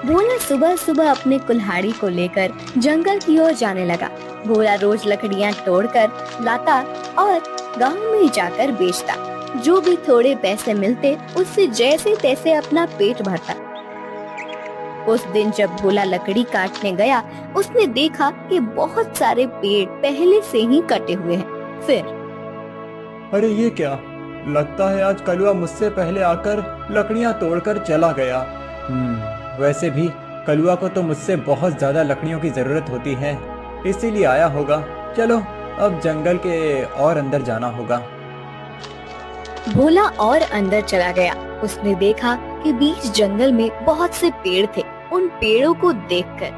भोला सुबह सुबह अपने कुल्हाड़ी को लेकर जंगल की ओर जाने लगा। भोला रोज लकड़ियां तोड़कर लाता और गांव में जाकर बेचता। जो भी थोड़े पैसे मिलते उससे जैसे तैसे अपना पेट भरता। उस दिन जब भोला लकड़ी काटने गया, उसने देखा कि बहुत सारे पेड़ पहले से ही कटे हुए हैं। फिर अरे ये क्या, लगता है आज कलुआ मुझसे पहले आकर लकड़ियां तोड़कर चला गया। वैसे भी कलुआ को तो मुझसे बहुत ज्यादा लकड़ियों की जरूरत होती है, इसीलिए आया होगा। चलो अब जंगल के और अंदर जाना होगा। भोला और अंदर चला गया। उसने देखा कि बीच जंगल में बहुत से पेड़ थे। उन पेड़ों को देखकर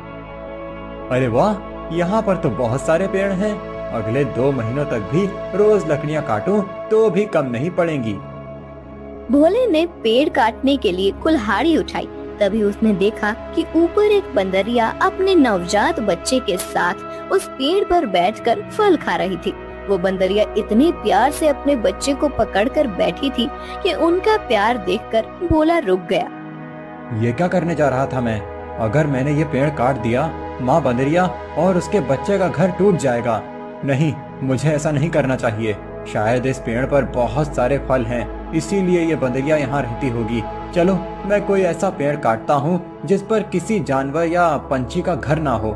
अरे वाह, यहाँ पर तो बहुत सारे पेड़ हैं। अगले 2 महीनों तक भी रोज लकड़ियाँ काटूं तो भी कम नहीं पड़ेंगी। भोले ने पेड़ काटने के लिए कुल्हाड़ी उठाई। तभी उसने देखा कि ऊपर एक बंदरिया अपने नवजात बच्चे के साथ उस पेड़ पर बैठकर फल खा रही थी। वो बंदरिया इतने प्यार से अपने बच्चे को पकड़कर बैठी थी कि उनका प्यार देखकर भोला रुक गया। ये क्या करने जा रहा था मैं? अगर मैंने ये पेड़ काट दिया, माँ बंदरिया और उसके बच्चे का घर टूट जाएगा। नहीं, मुझे ऐसा नहीं करना चाहिए। शायद इस पेड़ पर बहुत सारे फल हैं, इसीलिए ये बंदरिया यहाँ रहती होगी। चलो मैं कोई ऐसा पेड़ काटता हूँ जिस पर किसी जानवर या पंछी का घर ना हो।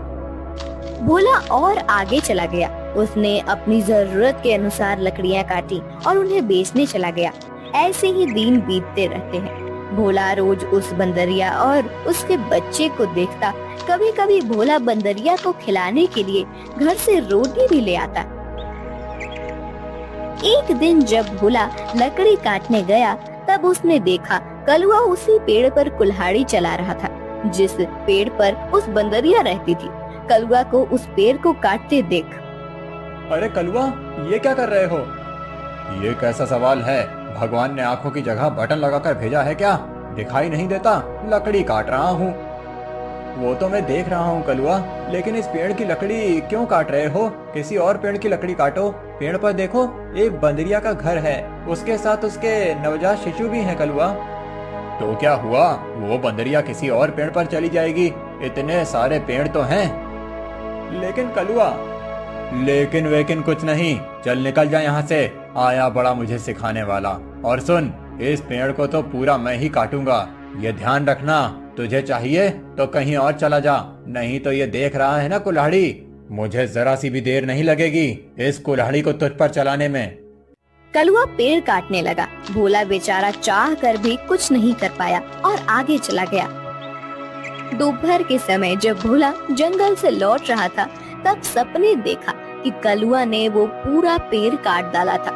भोला और आगे चला गया। उसने अपनी जरूरत के अनुसार लकड़ियाँ काटी और उन्हें बेचने चला गया। ऐसे ही दिन बीतते रहते हैं। भोला रोज उस बंदरिया और उसके बच्चे को देखता। कभी कभी भोला बंदरिया को खिलाने के लिए घर से रोटी भी ले आता। एक दिन जब भोला लकड़ी काटने गया, तब उसने देखा कलुआ उसी पेड़ पर कुल्हाड़ी चला रहा था जिस पेड़ पर उस बंदरिया रहती थी। कलुआ को उस पेड़ को काटते देख, अरे कलुआ, ये क्या कर रहे हो? ये कैसा सवाल है? भगवान ने आंखों की जगह बटन लगाकर भेजा है क्या? दिखाई नहीं देता? लकड़ी काट रहा हूँ। वो तो मैं देख रहा हूँ कलुआ, लेकिन इस पेड़ की लकड़ी क्यों काट रहे हो? किसी और पेड़ की लकड़ी काटो। पेड़ पर देखो, एक बंदरिया का घर है, उसके साथ उसके नवजात शिशु भी हैं कलुआ। तो क्या हुआ? वो बंदरिया किसी और पेड़ पर चली जाएगी। इतने सारे पेड़ तो हैं। लेकिन कलुआ, लेकिन वेकिन कुछ नहीं। चल निकल जा यहाँ से। आया बड़ा मुझे सिखाने वाला। और सुन, इस पेड़ को तो पूरा मैं ही काटूंगा, ये ध्यान रखना। तुझे चाहिए तो कहीं और चला जा, नहीं तो ये देख रहा है ना कुल्हाड़ी, मुझे जरा सी भी देर नहीं लगेगी इस कुल्हाड़ी को तुझ पर चलाने में। कलुआ पेड़ काटने लगा। भोला बेचारा चाह कर भी कुछ नहीं कर पाया और आगे चला गया। दोपहर के समय जब भोला जंगल से लौट रहा था, तब सपने देखा कि कलुआ ने वो पूरा पेड़ काट डाला था।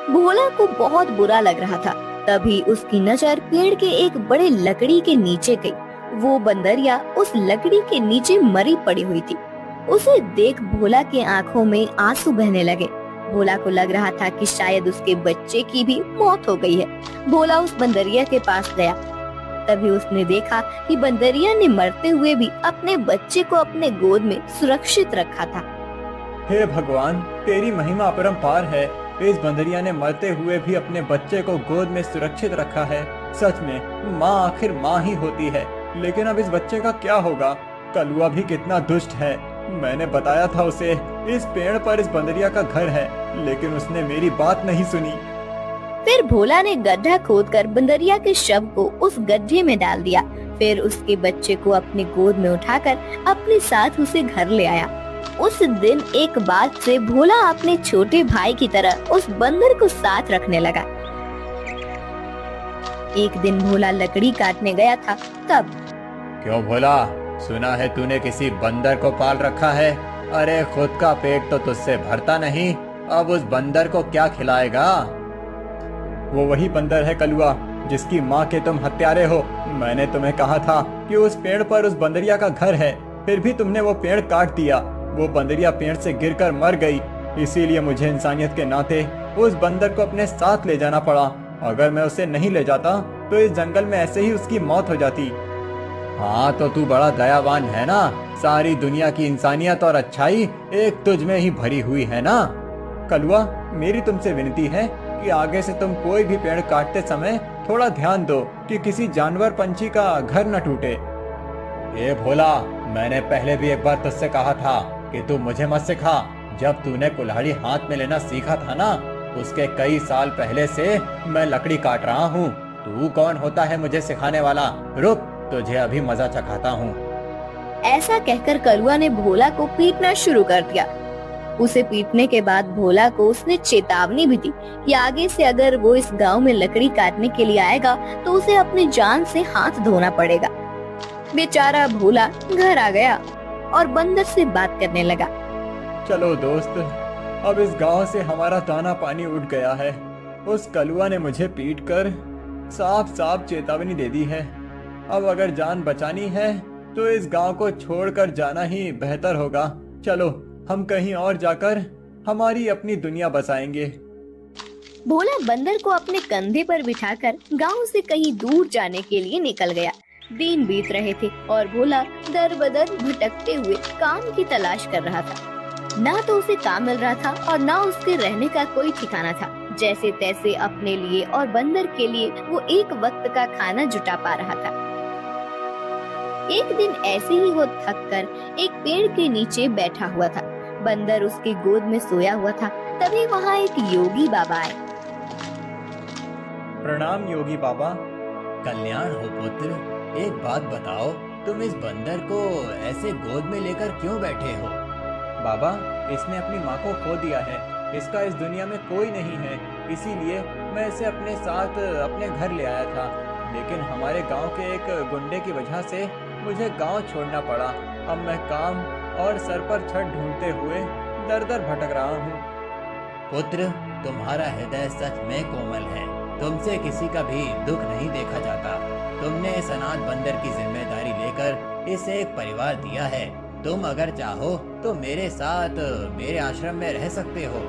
भोला को बहुत बुरा लग रहा था। तभी उसकी नजर पेड़ के एक बड़े लकड़ी के नीचे गई। वो बंदरिया उस लकड़ी के नीचे मरी पड़ी हुई थी। उसे देख भोला के आंखों में आंसू बहने लगे। भोला को लग रहा था कि शायद उसके बच्चे की भी मौत हो गई है। भोला उस बंदरिया के पास गया। तभी उसने देखा कि बंदरिया ने मरते हुए भी अपने बच्चे को अपने गोद में सुरक्षित रखा था। हे भगवान, तेरी महिमा अपरंपार है। इस बंदरिया ने मरते हुए भी अपने बच्चे को गोद में सुरक्षित रखा है। सच में माँ आखिर माँ ही होती है। लेकिन अब इस बच्चे का क्या होगा? कलुआ भी कितना दुष्ट है। मैंने बताया था उसे इस पेड़ पर इस बंदरिया का घर है, लेकिन उसने मेरी बात नहीं सुनी। फिर भोला ने गड्ढा खोदकर बंदरिया के शव को उस गड्ढे में डाल दिया। फिर उसके बच्चे को अपनी गोद में उठाकर अपने साथ उसे घर ले आया। उस दिन एक बाद से भोला अपने छोटे भाई की तरह उस बंदर को साथ रखने लगा। एक दिन भोला लकड़ी काटने गया था। तब क्यों भोला, सुना है तूने किसी बंदर को पाल रखा है? अरे खुद का पेट तो तुझसे भरता नहीं, अब उस बंदर को क्या खिलाएगा? वो वही बंदर है कलुआ, जिसकी माँ के तुम हत्यारे हो। मैंने तुम्हें कहा था कि उस पेड़ पर उस बंदरिया का घर है, फिर भी तुमने वो पेड़ काट दिया। वो बंदरिया पेड़ से गिरकर मर गई, इसीलिए मुझे इंसानियत के नाते उस बंदर को अपने साथ ले जाना पड़ा। अगर मैं उसे नहीं ले जाता तो इस जंगल में ऐसे ही उसकी मौत हो जाती। हाँ तो तू बड़ा दयावान है ना, सारी दुनिया की इंसानियत और अच्छाई एक तुझ में ही भरी हुई है ना। कलुआ, मेरी तुमसे विनती है कि आगे से तुम कोई भी पेड़ काटते समय थोड़ा ध्यान दो कि किसी जानवर पंछी का घर न टूटे। ए भोला, मैंने पहले भी एक बार तुझसे कहा था कि तू मुझे मत सिखा। जब तूने कुल्हाड़ी हाथ में लेना सीखा था ना, उसके कई साल पहले से मैं लकड़ी काट रहा हूँ। तू कौन होता है मुझे सिखाने वाला? रुक, तुझे अभी मजा चखाता हूँ। ऐसा कहकर कलुआ ने भोला को पीटना शुरू कर दिया। उसे पीटने के बाद भोला को उसने चेतावनी भी दी कि आगे से अगर वो इस गांव में लकड़ी काटने के लिए आएगा तो उसे अपनी जान से हाथ धोना पड़ेगा। बेचारा भोला घर आ गया और बंदर से बात करने लगा। चलो दोस्त, अब इस गांव से हमारा दाना पानी उठ गया है। उस कलुआ ने मुझे पीटकर साफ साफ चेतावनी दे दी है। अब अगर जान बचानी है तो इस गांव को छोड़कर जाना ही बेहतर होगा। चलो, हम कहीं और जाकर हमारी अपनी दुनिया बसाएंगे। भोला बंदर को अपने कंधे पर बिठाकर गांव से कहीं दूर जाने के लिए निकल गया। दिन बीत रहे थे और भोला दर बदर भटकते हुए काम की तलाश कर रहा था। ना तो उसे काम मिल रहा था और ना उसके रहने का कोई ठिकाना था। जैसे तैसे अपने लिए और बंदर के लिए वो एक वक्त का खाना जुटा पा रहा था। एक दिन ऐसे ही वो थक कर एक पेड़ के नीचे बैठा हुआ था। बंदर उसकी गोद में सोया हुआ था। तभी वहाँ एक योगी बाबा आए। प्रणाम योगी बाबा। कल्याण हो पुत्र। एक बात बताओ, तुम इस बंदर को ऐसे गोद में लेकर क्यों बैठे हो? बाबा, इसने अपनी माँ को खो दिया है। इसका इस दुनिया में कोई नहीं है, इसीलिए मैं इसे अपने साथ अपने घर ले आया था। लेकिन हमारे गांव के एक गुंडे की वजह से मुझे गांव छोड़ना पड़ा। अब मैं काम और सर पर छत ढूंढते हुए दर दर भटक रहा हूँ। पुत्र, तुम्हारा हृदय सच में कोमल है। तुमसे किसी का भी दुख नहीं देखा जाता। तुमने इस अनाथ बंदर की जिम्मेदारी लेकर इसे एक परिवार दिया है। तुम अगर चाहो तो मेरे साथ मेरे आश्रम में रह सकते हो।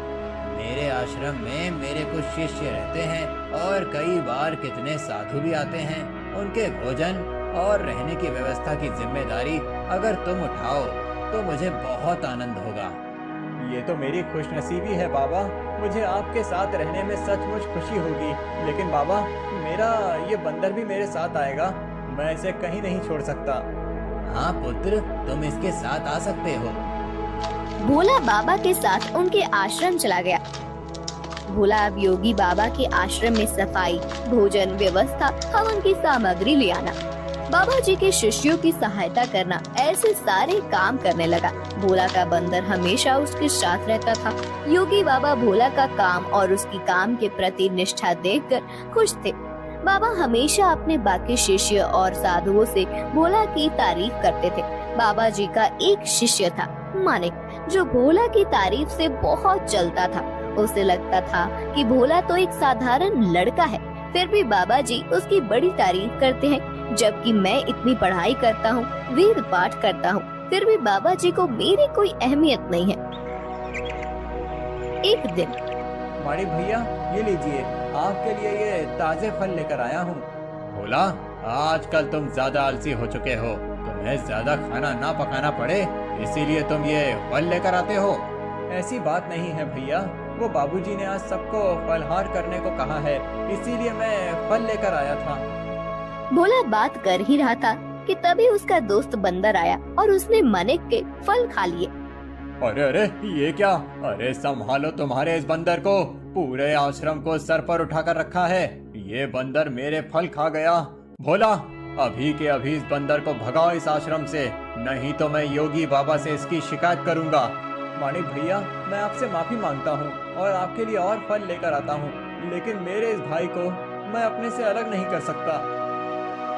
मेरे आश्रम में मेरे कुछ शिष्य रहते हैं और कई बार कितने साधु भी आते हैं। उनके भोजन और रहने की व्यवस्था की जिम्मेदारी अगर तुम उठाओ तो मुझे बहुत आनंद होगा। ये तो मेरी खुशनसीबी है बाबा। मुझे आपके साथ रहने में सचमुच खुशी होगी। लेकिन बाबा, मेरा ये बंदर भी मेरे साथ आएगा। मैं इसे कहीं नहीं छोड़ सकता। हाँ पुत्र, तुम इसके साथ आ सकते हो। भोला बाबा के साथ उनके आश्रम चला गया। भोला अब योगी बाबा के आश्रम में सफाई, भोजन, व्यवस्था, हवन की सामग्री ले आना, बाबा जी के शिष्यों की सहायता करना, ऐसे सारे काम करने लगा। भोला का बंदर हमेशा उसके साथ रहता था। योगी बाबा भोला का काम और उसकी काम के प्रति निष्ठा देखकर खुश थे। बाबा हमेशा अपने बाकी शिष्य और साधुओं से भोला की तारीफ करते थे। बाबा जी का एक शिष्य था मानिक, जो भोला की तारीफ से बहुत चलता था। उसे लगता था कि भोला तो एक साधारण लड़का है, फिर भी बाबा जी उसकी बड़ी तारीफ करते हैं। जबकि मैं इतनी पढ़ाई करता हूँ, वेद पाठ करता हूँ, फिर भी बाबा जी को मेरी कोई अहमियत नहीं है। एक दिन, मानिक भैया, ये लीजिए, आपके लिए ये ताजे फल लेकर आया हूँ। भोला, आजकल तुम ज्यादा आलसी हो चुके हो। तुम्हें ज्यादा खाना ना पकाना पड़े, इसीलिए तुम ये फल लेकर आते हो। ऐसी बात नहीं है भैया, वो बाबूजी ने आज सबको फलहार करने को कहा है, इसीलिए मैं फल लेकर आया था। भोला बात कर ही रहा था कि तभी उसका दोस्त बंदर आया और उसने मानिक के फल खा लिए। अरे अरे, ये क्या? अरे संभालो तुम्हारे इस बंदर को। पूरे आश्रम को सर पर उठाकर रखा है। ये बंदर मेरे फल खा गया। भोला, अभी के अभी इस बंदर को भगाओ इस आश्रम से, नहीं तो मैं योगी बाबा से इसकी शिकायत करूंगा। मानिक भैया, मैं आपसे माफी मांगता हूँ और आपके लिए और फल लेकर आता हूँ, लेकिन मेरे इस भाई को मैं अपने से अलग नहीं कर सकता।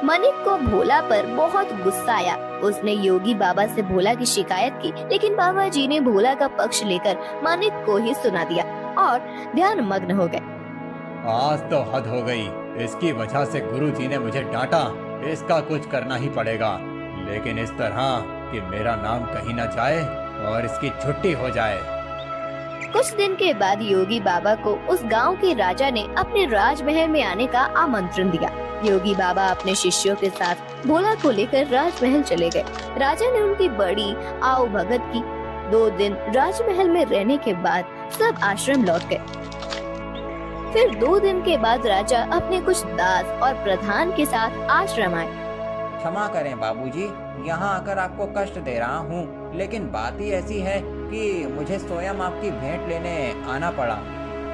मानिक को भोला पर बहुत गुस्सा आया। उसने योगी बाबा से भोला की शिकायत की, लेकिन बाबा जी ने भोला का पक्ष लेकर मानिक को ही सुना दिया और ध्यान मग्न हो गए। आज तो हद हो गई। इसकी वजह से गुरुजी ने मुझे डांटा। इसका कुछ करना ही पड़ेगा, लेकिन इस तरह कि मेरा नाम कहीं न जाए और इसकी छुट्टी हो जाए। कुछ दिन के बाद योगी बाबा को उस गांव के राजा ने अपने राजमहल में आने का आमंत्रण दिया। योगी बाबा अपने शिष्यों के साथ भोला को लेकर राजमहल चले गए। राजा ने उनकी बड़ी आओ भगत की। 2 दिन राजमहल में रहने के बाद सब आश्रम लौट गए। फिर 2 दिन के बाद राजा अपने कुछ दास और प्रधान के साथ आश्रम आए। क्षमा करें बाबूजी, यहाँ आकर आपको कष्ट दे रहा हूँ, लेकिन बात ही ऐसी है कि मुझे स्वयं आपकी भेंट लेने आना पड़ा।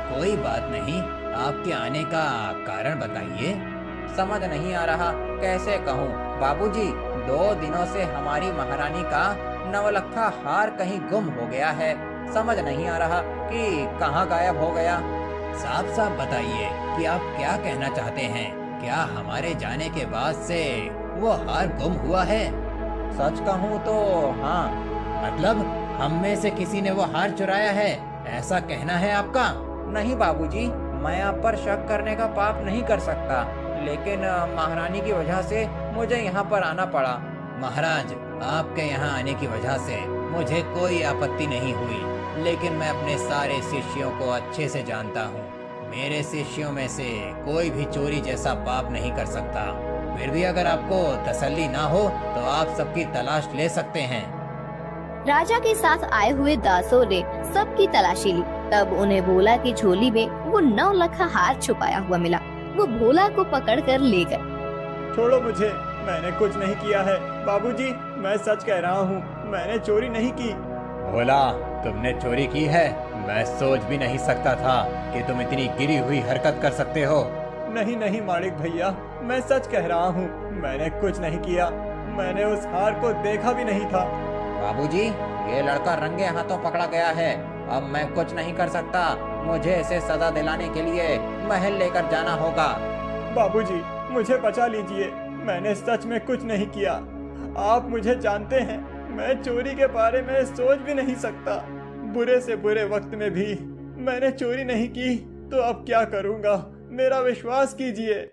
कोई बात नहीं, आपके आने का कारण बताइए। समझ नहीं आ रहा कैसे कहूँ बाबूजी, 2 दिनों से हमारी महारानी का नवलखा हार कहीं गुम हो गया है। समझ नहीं आ रहा कि कहाँ गायब हो गया। साफ साफ बताइए कि आप क्या कहना चाहते हैं। क्या हमारे जाने के बाद से वो हार गुम हुआ है? सच कहूँ तो हाँ। मतलब हम में से किसी ने वो हार चुराया है, ऐसा कहना है आपका? नहीं बाबूजी, मैं आप पर शक करने का पाप नहीं कर सकता, लेकिन महारानी की वजह से मुझे यहाँ पर आना पड़ा। महाराज, आपके यहाँ आने की वजह से मुझे कोई आपत्ति नहीं हुई, लेकिन मैं अपने सारे शिष्यों को अच्छे से जानता हूँ। मेरे शिष्यों में से कोई भी चोरी जैसा पाप नहीं कर सकता। फिर भी अगर आपको तसल्ली ना हो तो आप सबकी तलाश ले सकते हैं। राजा के साथ आए हुए दासों ने सबकी तलाशी ली। तब उन्हें भोला की झोली में वो 9 लखा हार छुपाया हुआ मिला। वो भोला को पकड़कर ले गए। छोड़ो मुझे, मैंने कुछ नहीं किया है बाबूजी, मैं सच कह रहा हूँ, मैंने चोरी नहीं की। भोला, तुमने चोरी की है? मैं सोच भी नहीं सकता था कि तुम इतनी गिरी हुई हरकत कर सकते हो। नहीं नहीं मालिक भैया, मैं सच कह रहा हूँ, मैंने कुछ नहीं किया, मैंने उस हार को देखा भी नहीं था। बाबूजी, ये लड़का रंगे हाथों पकड़ा गया है, अब मैं कुछ नहीं कर सकता। मुझे इसे सजा दिलाने के लिए महल लेकर जाना होगा। बाबूजी, मुझे बचा लीजिए, मैंने सच में कुछ नहीं किया। आप मुझे जानते हैं, मैं चोरी के बारे में सोच भी नहीं सकता। बुरे से बुरे वक्त में भी मैंने चोरी नहीं की, तो अब क्या करूँगा, मेरा विश्वास कीजिए।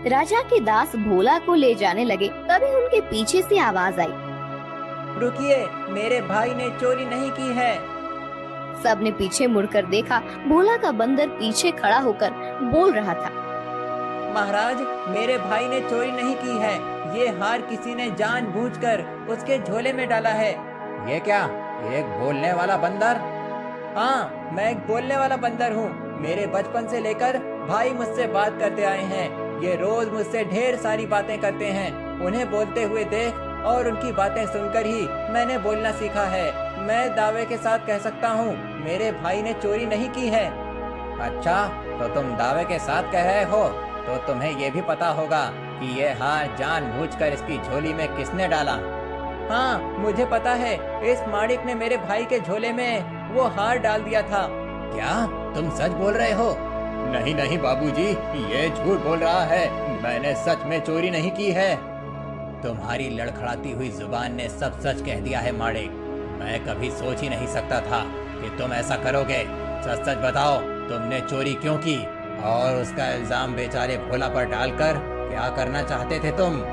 राजा के दास भोला को ले जाने लगे। तभी उनके पीछे से आवाज आई, रुकिए, मेरे भाई ने चोरी नहीं की है। सबने पीछे मुड़कर देखा। भोला का बंदर पीछे खड़ा होकर बोल रहा था, महाराज, मेरे भाई ने चोरी नहीं की है, ये हार किसी ने जानबूझकर उसके झोले में डाला है। ये क्या, एक बोलने वाला बंदर? हाँ, मैं एक बोलने वाला बंदर हूँ। मेरे बचपन से लेकर भाई मुझसे बात करते आए हैं। ये रोज मुझसे ढेर सारी बातें करते हैं। उन्हें बोलते हुए देख और उनकी बातें सुनकर ही मैंने बोलना सीखा है। मैं दावे के साथ कह सकता हूँ, मेरे भाई ने चोरी नहीं की है। अच्छा, तो तुम दावे के साथ कह रहे हो, तो तुम्हें ये भी पता होगा कि ये हार जानबूझकर इसकी झोली में किसने डाला? हाँ, मुझे पता है, इस माड़िक ने मेरे भाई के झोले में वो हार डाल दिया था। क्या तुम सच बोल रहे हो? नहीं नहीं बाबूजी, ये झूठ बोल रहा है, मैंने सच में चोरी नहीं की है। तुम्हारी लड़खड़ाती हुई जुबान ने सब सच कह दिया है माड़िक। मैं कभी सोच ही नहीं सकता था कि तुम ऐसा करोगे। सच सच बताओ, तुमने चोरी क्यों की और उसका इल्जाम बेचारे भोला पर डालकर क्या करना चाहते थे तुम?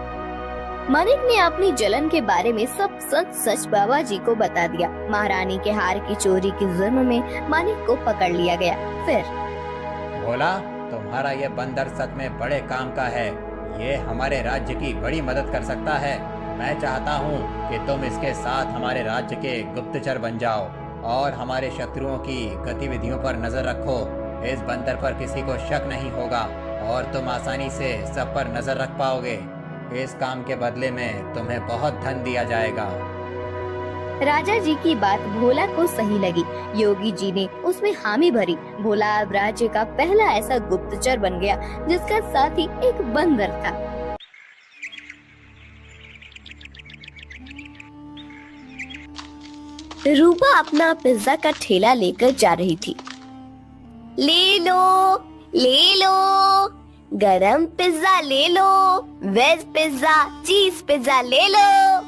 मानिक ने अपनी जलन के बारे में सब सच सच बाबा जी को बता दिया। महारानी के हार की चोरी के जुर्म में मानिक को पकड़ लिया गया। फिर भोला, तुम्हारा ये बंदर सच में बड़े काम का है, ये हमारे राज्य की बड़ी मदद कर सकता है। मैं चाहता हूँ कि तुम इसके साथ हमारे राज्य के गुप्तचर बन जाओ और हमारे शत्रुओं की गतिविधियों पर नजर रखो। इस बंदर पर किसी को शक नहीं होगा और तुम आसानी से सब पर नजर रख पाओगे। इस काम के बदले में तुम्हें बहुत धन दिया जाएगा। राजा जी की बात भोला को सही लगी। योगी जी ने उसमें हामी भरी। भोला अब राज्य का पहला ऐसा गुप्तचर बन गया जिसका साथी एक बंदर था। रूपा अपना पिज्जा का ठेला लेकर जा रही थी। ले लो, गरम पिज्जा ले लो, वेज पिज्जा, चीज पिज्जा ले लो।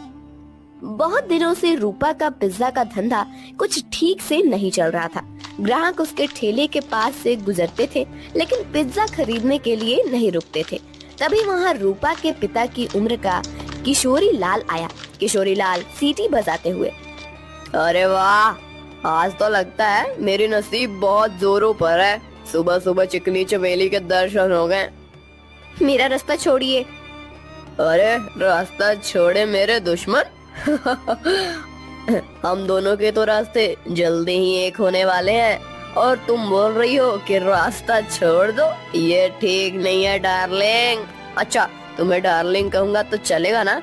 बहुत दिनों से रूपा का पिज्जा का धंधा कुछ ठीक से नहीं चल रहा था। ग्राहक उसके ठेले के पास से गुजरते थे, लेकिन पिज्जा खरीदने के लिए नहीं रुकते थे। तभी वहाँ रूपा के पिता की उम्र का किशोरी लाल आया। किशोरी लाल सीटी बजाते हुए, अरे वाह, आज तो लगता है मेरी नसीब बहुत जोरों पर है। सुबह सुबह चिकनी चमेली के दर्शन हो गए। मेरा रास्ता छोड़िए। अरे रास्ता छोड़े मेरे दुश्मन। हम दोनों के तो रास्ते जल्दी ही एक होने वाले हैं और तुम बोल रही हो कि रास्ता छोड़ दो। ये ठीक नहीं है डार्लिंग। अच्छा, तुम्हें डार्लिंग कहूंगा तो चलेगा ना?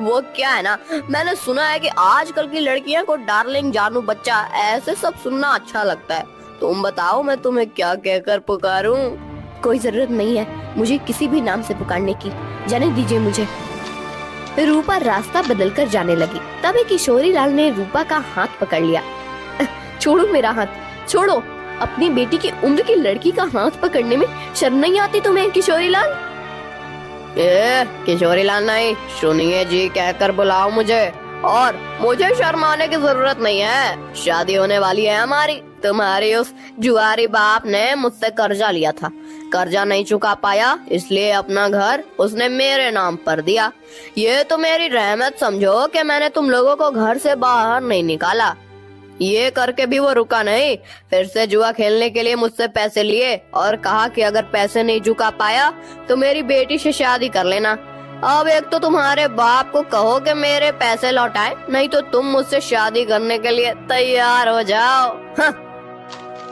वो क्या है ना, मैंने सुना है कि आजकल की लड़कियां को डार्लिंग, जानू, बच्चा ऐसे सब सुनना अच्छा लगता है। तुम बताओ मैं तुम्हें क्या कहकर पुकारूं? कोई जरूरत नहीं है मुझे किसी भी नाम से पुकारने की, जाने दीजिए मुझे। रूपा रास्ता बदलकर जाने लगी। तभी किशोरी लाल ने रूपा का हाथ पकड़ लिया। छोड़ो मेरा हाथ, छोड़ो। अपनी बेटी की उम्र की लड़की का हाथ पकड़ने में शर्म नहीं आती तुम्हें किशोरी लाल? किशोरी लाल नहीं, सुनिए जी कहकर बुलाओ मुझे। और मुझे शर्माने की जरूरत नहीं है, शादी होने वाली है हमारी। तुम्हारी उस जुआरी बाप ने मुझसे कर्जा लिया था, कर्जा नहीं चुका पाया, इसलिए अपना घर उसने मेरे नाम पर दिया। ये तो मेरी रहमत समझो कि मैंने तुम लोगों को घर से बाहर नहीं निकाला। ये करके भी वो रुका नहीं, फिर से जुआ खेलने के लिए मुझसे पैसे लिए और कहा कि अगर पैसे नहीं चुका पाया तो मेरी बेटी से शादी कर लेना। अब एक तो तुम्हारे बाप को कहो कि मेरे पैसे लौटाए, नहीं तो तुम मुझसे शादी करने के लिए तैयार हो जाओ। हाँ।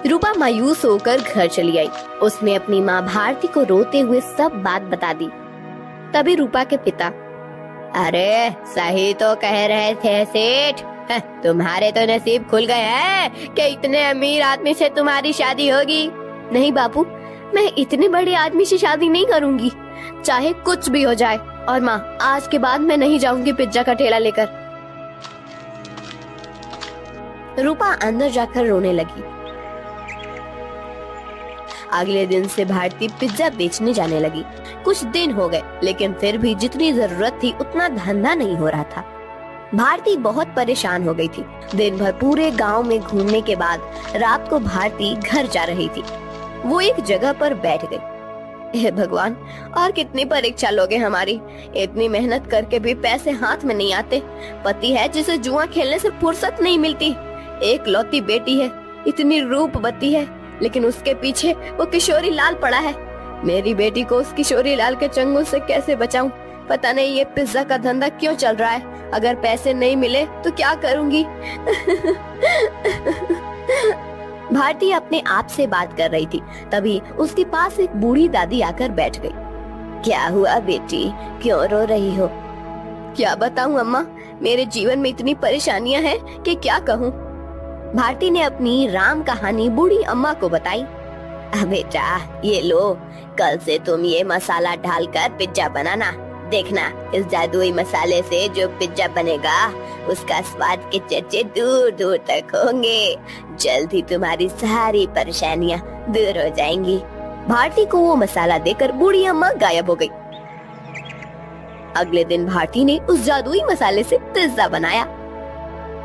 रूपा मायूस होकर घर चली आई। उसने अपनी माँ भारती को रोते हुए सब बात बता दी। तभी रूपा के पिता, अरे सही तो कह रहे थे सेठ, तुम्हारे तो नसीब खुल गए हैं कि इतने अमीर आदमी से तुम्हारी शादी होगी। नहीं बापू, मैं इतने बड़े आदमी से शादी नहीं करूंगी, चाहे कुछ भी हो जाए। और माँ, आज के बाद मैं नहीं जाऊंगी पिज्जा का ठेला लेकर। रूपा अंदर जाकर रोने लगी। अगले दिन से भारती पिज्जा बेचने जाने लगी। कुछ दिन हो गए, लेकिन फिर भी जितनी जरूरत थी उतना धंधा नहीं हो रहा था। भारती बहुत परेशान हो गई थी। दिन भर पूरे गांव में घूमने के बाद रात को भारती घर जा रही थी। वो एक जगह पर बैठ गई। हे भगवान, और कितनी परीक्षा लोगे हमारी? इतनी मेहनत करके भी पैसे हाथ में नहीं आते। पति है जिसे जुआ खेलने से फुर्सत नहीं मिलती। एक लौती बेटी है, इतनी रूपवती है, लेकिन उसके पीछे वो किशोरी लाल पड़ा है। मेरी बेटी को उस किशोरी लाल के चंगुल से कैसे बचाऊं? पता नहीं ये पिज्जा का धंधा क्यों चल रहा है। अगर पैसे नहीं मिले तो क्या करूंगी? भारती अपने आप से बात कर रही थी। तभी उसके पास एक बूढ़ी दादी आकर बैठ गई। क्या हुआ बेटी, क्यों रो रही हो? क्या बताऊं अम्मा, मेरे जीवन में इतनी परेशानियां हैं कि क्या कहूं। भारती ने अपनी राम कहानी बूढ़ी अम्मा को बताई। बेटा ये लो, कल से तुम ये मसाला डालकर पिज्जा बनाना। देखना, इस जादुई मसाले से जो पिज्जा बनेगा उसका स्वाद के चर्चे दूर दूर तक होंगे। जल्द ही तुम्हारी सारी परेशानियां दूर हो जाएंगी। भारती को वो मसाला देकर बूढ़ी अम्मा गायब हो गई। अगले दिन भारती ने उस जादुई मसाले से पिज्जा बनाया।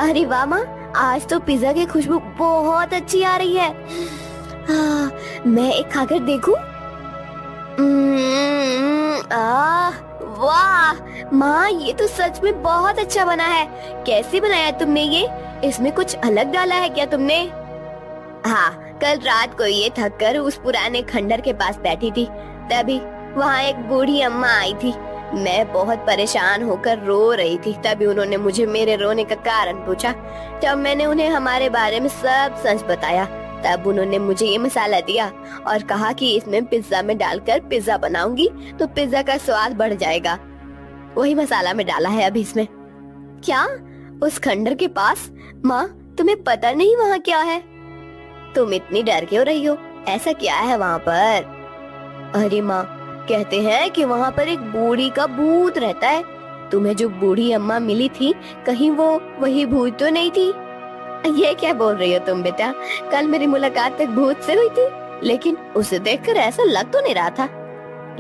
अरे वाह माँ, आज तो पिज्जा की खुशबू बहुत अच्छी आ रही है। मैं एक खाकर देखूं? वाह माँ, ये तो सच में बहुत अच्छा बना है। कैसे बनाया तुमने ये? इसमें कुछ अलग डाला है क्या तुमने? हाँ, कल रात को ये थक कर उस पुराने खंडर के पास बैठी थी, तभी वहाँ एक बूढ़ी अम्मा आई थी। मैं बहुत परेशान होकर रो रही थी। तभी उन्होंने मुझे मेरे रोने का कारण पूछा। जब मैंने उन्हें हमारे बारे में सब सच बताया, तब उन्होंने मुझे ये मसाला दिया और कहा कि इसमें पिज्जा में डालकर पिज्जा बनाऊंगी तो पिज्जा का स्वाद बढ़ जाएगा। वही मसाला में डाला है अभी इसमें। क्या? उस खंडर के पास? माँ, तुम्हें पता नहीं वहाँ क्या है? तुम इतनी डर क्यों रही हो? ऐसा क्या है वहाँ पर? अरे माँ, कहते हैं कि वहाँ पर एक बूढ़ी का भूत रहता है। तुम्हें जो बूढ़ी अम्मा मिली थी, कहीं वो वही भूत तो नहीं थी? ये क्या बोल रही हो तुम बेटा? कल मेरी मुलाकात एक भूत से हुई थी, लेकिन उसे देखकर ऐसा लग तो नहीं रहा था।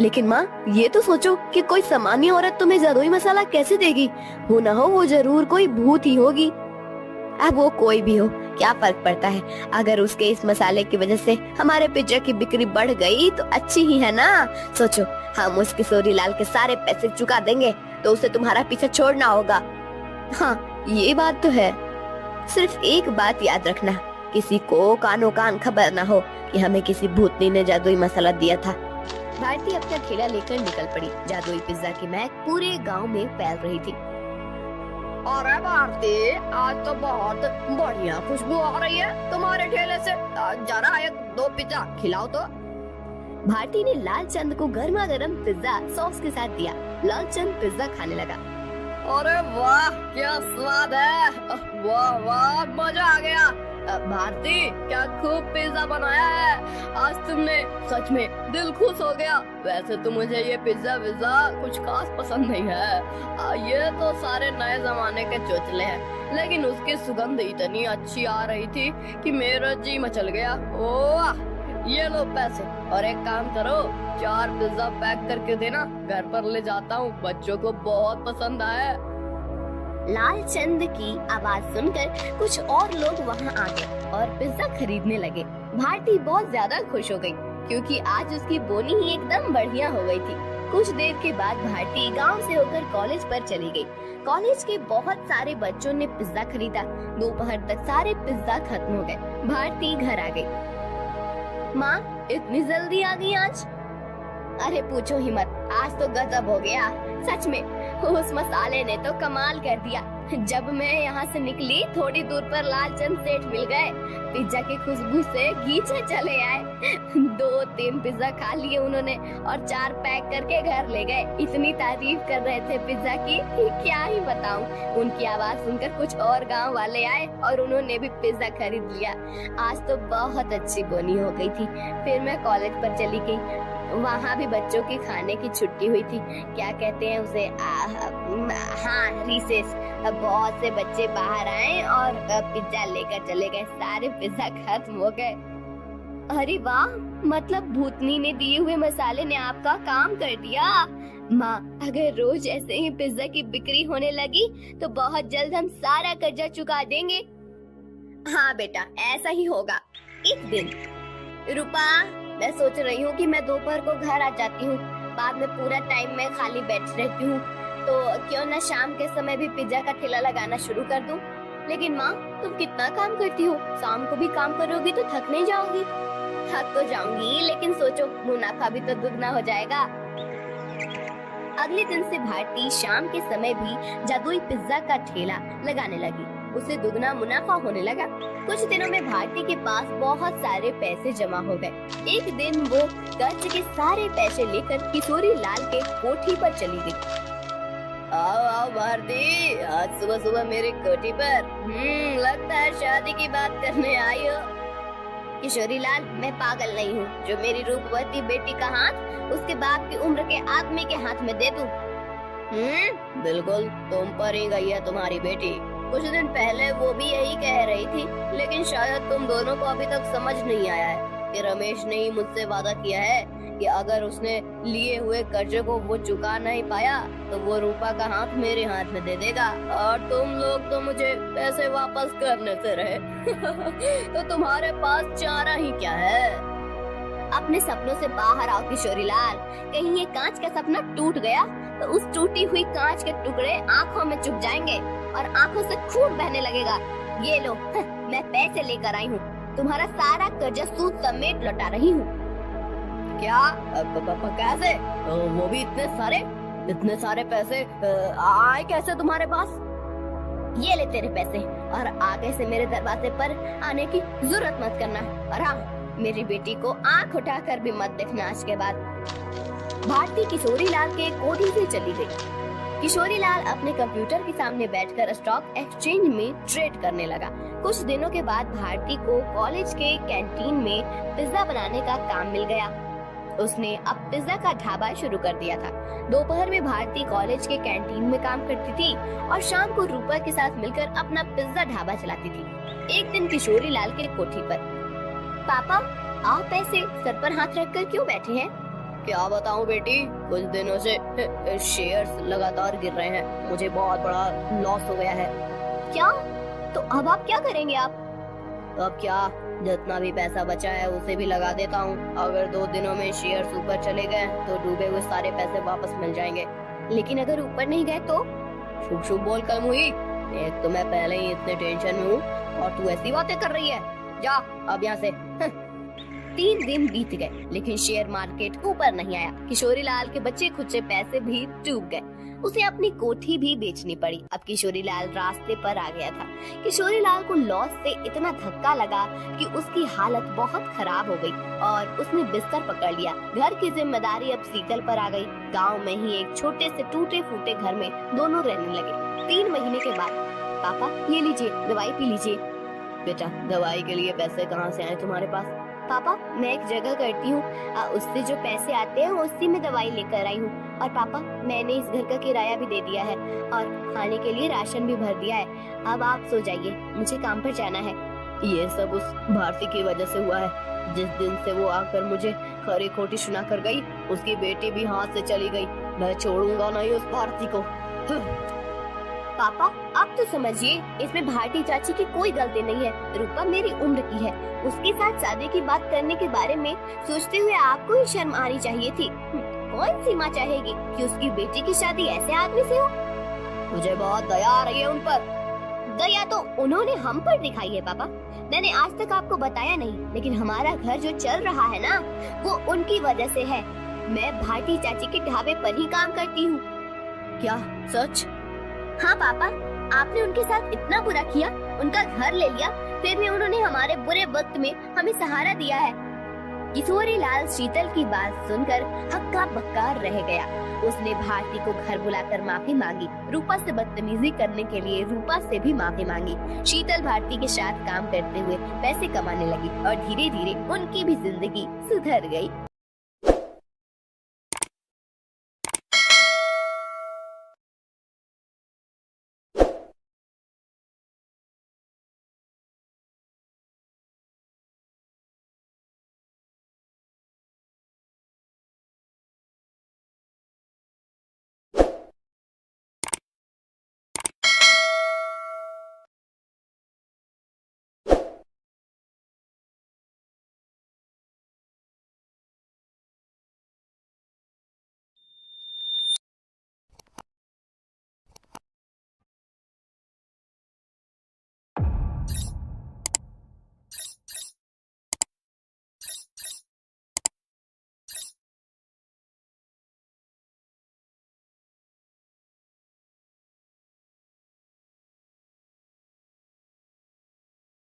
लेकिन माँ, ये तो सोचो कि कोई सामान्य औरत तुम्हें जादुई मसाला कैसे देगी? हो ना हो वो जरूर कोई भूत ही होगी। अब वो कोई भी हो, क्या फर्क पड़ता है? अगर उसके इस मसाले की वजह से हमारे पिज्जा की बिक्री बढ़ गई तो अच्छी ही है ना। सोचो, हम उस किशोरी लाल के सारे पैसे चुका देंगे तो उसे तुम्हारा पीछा छोड़ना होगा। हाँ, ये बात तो है। सिर्फ एक बात याद रखना, किसी को कानो कान खबर ना हो कि हमें किसी भूतनी ने जादुई मसाला दिया था। भारती अपना ठेला लेकर निकल पड़ी। जादुई पिज्जा की महक पूरे गांव में फैल रही थी। अरे भारती, आज तो बहुत बढ़िया खुशबू आ रही है तुम्हारे ठेले से। जरा एक दो पिज्जा खिलाओ तो। भारती ने लालचंद को गर्मा गर्म पिज्जा सॉस के साथ दिया। लालचंद पिज्जा खाने लगा। अरे वाह क्या स्वाद है, वाह वाह मजा आ गया। भारती क्या खूब पिज्जा बनाया है, आज तुमने सच में दिल खुश हो गया। वैसे तो मुझे ये पिज्जा विज्जा कुछ खास पसंद नहीं है, ये तो सारे नए जमाने के चोचले हैं, लेकिन उसकी सुगंध इतनी अच्छी आ रही थी कि मेरा जी मचल गया। ओह ये लो पैसे, और एक काम करो 4 पिज्जा पैक करके देना, घर पर ले जाता हूँ, बच्चों को बहुत पसंद आया। लालचंद की आवाज सुनकर कुछ और लोग वहां आ गए और पिज्जा खरीदने लगे। भारती बहुत ज्यादा खुश हो गई क्योंकि आज उसकी बोनी ही एकदम बढ़िया हो गई थी। कुछ देर के बाद भारती गांव से होकर कॉलेज पर चली गई। कॉलेज के बहुत सारे बच्चों ने पिज्जा खरीदा। दोपहर तक सारे पिज्जा खत्म हो गए। भारती घर आ गई। माँ इतनी जल्दी आ गई आज? अरे पूछो ही मत, आज तो गजब हो गया सच में। उस मसाले ने तो कमाल कर दिया। जब मैं यहाँ से निकली थोड़ी दूर पर लालचंद सेठ मिल गए। पिज्जा की खुशबू से गीचे चले आए। 2-3 पिज्जा खा लिए उन्होंने और 4 पैक करके घर ले गए। इतनी तारीफ कर रहे थे पिज्जा की कि क्या ही बताऊं। उनकी आवाज सुनकर कुछ और गांव वाले आए और उन्होंने भी पिज्जा खरीद लिया। आज तो बहुत अच्छी बोनी हो गई थी। फिर मैं कॉलेज पर चली गई। वहाँ भी बच्चों की खाने की छुट्टी हुई थी, क्या कहते हैं उसे, हाँ रिसेस। बहुत से बच्चे बाहर आए और पिज्जा लेकर चले गए। सारे पिज्जा खत्म हो गए। अरे वाह, मतलब भूतनी ने दिए हुए मसाले ने आपका काम कर दिया। माँ अगर रोज ऐसे ही पिज्जा की बिक्री होने लगी तो बहुत जल्द हम सारा कर्जा चुका देंगे। हाँ बेटा ऐसा ही होगा। एक दिन रूपा, मैं सोच रही हूँ कि मैं दोपहर को घर आ जाती हूँ, बाद में पूरा टाइम मैं खाली बैठ रहती हूँ, तो क्यों ना शाम के समय भी पिज्जा का ठेला लगाना शुरू कर दूँ। लेकिन माँ तुम कितना काम करती हो, शाम को भी काम करोगी तो थक नहीं जाओगी? थक तो जाऊंगी, लेकिन सोचो मुनाफा भी तो दुगना हो जाएगा। अगले दिन से भारती शाम के समय भी जादुई पिज्जा का ठेला लगाने लगी। उसे दुगना मुनाफा होने लगा। कुछ दिनों में भारती के पास बहुत सारे पैसे जमा हो गए। एक दिन वो कर्ज के सारे पैसे लेकर किशोरी लाल के कोठी पर चली गई। आओ आओ भारती, आज सुबह सुबह मेरी कोठी पर। लगता है शादी की बात करने आई हो। किशोरी लाल, मैं पागल नहीं हूँ जो मेरी रूपवती बेटी का हाथ उसके बाप की उम्र के आदमी के हाथ में दे दूं। बिल्कुल तुम पर ही गई है तुम्हारी बेटी। कुछ दिन पहले वो भी यही कह रही थी, लेकिन शायद तुम दोनों को अभी तक समझ नहीं आया है कि रमेश ने ही मुझसे वादा किया है कि अगर उसने लिए हुए कर्जे को वो चुका नहीं पाया तो वो रूपा का हाथ मेरे हाथ में दे देगा, और तुम लोग तो मुझे पैसे वापस करने से रहे। तो तुम्हारे पास चारा ही क्या है? अपने सपनों से बाहर आओ किशोरी लाल। कहीं ये कांच का सपना टूट गया तो उस टूटी हुई कांच के टुकड़े आँखों में चुभ जाएंगे और आँखों से खून बहने लगेगा। ये लो, मैं पैसे लेकर आई हूँ, तुम्हारा सारा कर्जा सूद समेत लौटा रही हूँ। क्या? कैसे? वो भी इतने सारे पैसे आए कैसे तुम्हारे पास? ये ले तेरे पैसे, और आगे से मेरे दरवाजे पर आने की जरूरत मत करना। और हाँ, मेरी बेटी को आंख उठाकर भी मत देखना आज के बाद। भारती किशोरी लाल के कोठी से चली गई। किशोरी लाल अपने कंप्यूटर के सामने बैठकर स्टॉक एक्सचेंज में ट्रेड करने लगा। कुछ दिनों के बाद भारती को कॉलेज के कैंटीन में पिज्जा बनाने का काम मिल गया। उसने अब पिज्जा का ढाबा शुरू कर दिया था। दोपहर में भारती कॉलेज के कैंटीन में काम करती थी और शाम को रूपा के साथ मिलकर अपना पिज्जा ढाबा चलाती थी। एक दिन किशोरी लाल के कोठी पर, पापा आप ऐसे सर पर हाथ रखकर क्यों बैठे हैं? क्या बताऊं बेटी, कुछ दिनों से शेयर्स लगातार गिर रहे हैं, मुझे बहुत बड़ा लॉस हो गया है। क्या? तो अब आप क्या करेंगे आप? तो अब क्या, जितना भी पैसा बचा है उसे भी लगा देता हूँ। अगर 2 दिनों में शेयर्स ऊपर चले गए तो डूबे हुए सारे पैसे वापस मिल जाएंगे। लेकिन अगर ऊपर नहीं गए तो? शुभ शुभ बोल कर मुही, एक तो मैं पहले ही इतने टेंशन में हूँ और तू ऐसी बातें कर रही है। जा अब यहाँ से। 3 दिन बीत गए लेकिन शेयर मार्केट ऊपर नहीं आया। किशोरी लाल के बचे खुचे पैसे भी डूब गए। उसे अपनी कोठी भी बेचनी पड़ी। अब किशोरीलाल रास्ते पर आ गया था। किशोरीलाल को लॉस से इतना धक्का लगा कि उसकी हालत बहुत खराब हो गई और उसने बिस्तर पकड़ लिया। घर की जिम्मेदारी अब शीतल पर आ गई। गांव में ही एक छोटे से टूटे फूटे घर में दोनों रहने लगे। 3 महीने के बाद, पापा ये लीजिए, दवाई पी लीजिए। बेटा, दवाई के लिए पैसे कहाँ से आए तुम्हारे पास? पापा मैं एक जगह करती हूँ, उससे जो पैसे आते हैं उसी में दवाई लेकर आई हूँ। और पापा मैंने इस घर का किराया भी दे दिया है और खाने के लिए राशन भी भर दिया है। अब आप सो जाइए, मुझे काम पर जाना है। ये सब उस भारती की वजह से हुआ है। जिस दिन से वो आकर मुझे खरी खोटी सुना कर गई, उसकी बेटी भी हाथ से चली गई। मैं छोड़ूंगा नहीं उस भारती को। पापा अब तो समझिए, इसमें भारती चाची की कोई गलती नहीं है। रूपा मेरी उम्र की है। उसके साथ शादी की बात करने के बारे में सोचते हुए आपको ही शर्म आनी चाहिए थी। कौन सी माँ चाहेगी कि उसकी बेटी की शादी ऐसे आदमी से हो? मुझे बहुत दया आ रही है उन पर। दया तो उन्होंने हम पर दिखाई है पापा। मैंने आज तक आपको बताया नहीं, लेकिन हमारा घर जो चल रहा है ना, वो उनकी वजह से है। मैं भारती चाची के ढाबे पर ही काम करती हूँ। क्या सच? हाँ पापा, आपने उनके साथ इतना बुरा किया, उनका घर ले लिया, फिर भी उन्होंने हमारे बुरे वक्त में हमें सहारा दिया है। किशोरीलाल शीतल की बात सुनकर हक्का बक्का रह गया। उसने भारती को घर बुलाकर माफी मांगी। रूपा से बदतमीजी करने के लिए रूपा से भी माफी मांगी। शीतल भारती के साथ काम करते हुए पैसे कमाने लगी और धीरे धीरे उनकी भी जिंदगी सुधर गई।